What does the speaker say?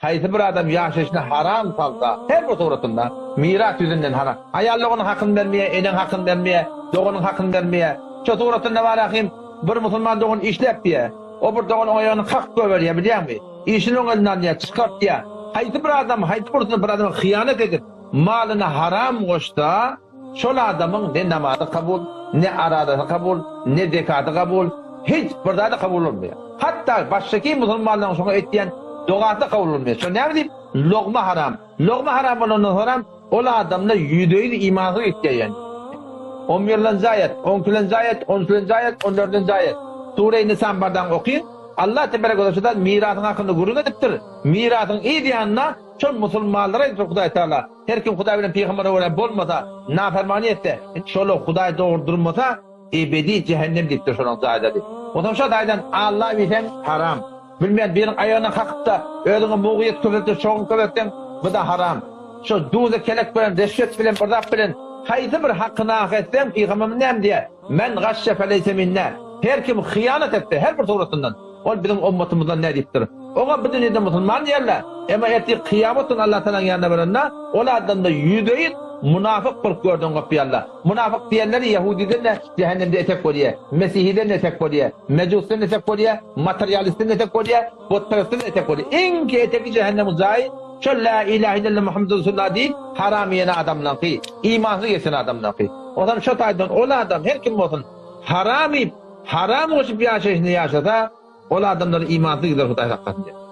Haysi bir adam yaşayışına haram salsa, her bir suratında miras yüzünden haram. Ayallığının hakkını vermeye, enen hakkını vermeye, doğunun hakkını vermeye. Şu suratında var akim, bir musulman doğun işlep diye. O bir doğun ayağını hak görüyor biliyor musun? İşini onun elinden diye çıkart diye. Haysi bir adam, haysi bir adamın hıyanet edip malını haram koşta, şol adamın ne namazı kabul, ne aradı kabul, ne zekatı kabul, hiç bir da kabul olmuyor. Hatta baştaki musulmanların sonra ettiğin doğası kabul olmuyor. Şu ne bileyim? Lokma haram. Lokma haram olan haram, o adamla %100 imanı ettiği yani. 11. ayet, 12. ayet, 13. ayet, 14. ayet. Sure-i Nisan bardan okuyun. Allah tebarek ve teala mirasın hakkında gurur ediptir. Mirasın iyi diyanına şu musulmanlara Huday Teala. Her kim Huday bilen peygamber olarak bolmasa, nafermani etse, şolu Huday doğurdurmasa ebedi cehennem diptir şunun zahidedi. O zaman şu daydan Allah bilsen haram. Bilmeyen birinin ayağına kalkıp da ödüğün muğiyet köpektir, çoğun köpektir, bu da haram. Şu duze kelek bilen, reşvet bilen, bırdap bilen, haydi bir hakkını hak etsem, peygamberin nem diye, men gashşe feleyse minne. Her kim hıyanet etti, her bir suratından. O bizim ummetimizden ne deyiptir? Oğa bir dünyada musulman yerler. Ama erti kıyametin Allah Teala'nın yanına verenler, onlardan da %100 münafık kılıp gördün kopyallah. Münafık diyenleri Yahudiden de cehennemde etek koyuyor. Mesihiden de etek koyuyor. Mecusiden de etek koyuyor. Materyalistin de etek koyuyor. Botperestin de etek koyuyor. En ki eteki cehennem uzayı, şu la ilahe illallah Muhammed Resulullah değil, haram yene adamdan ki, imansız yesin adamdan ki. O zaman şu taydan, o adam her kim olsun, haram oluşup yaşayışını yaşasa, o adamların imansız gider Huday hakkında.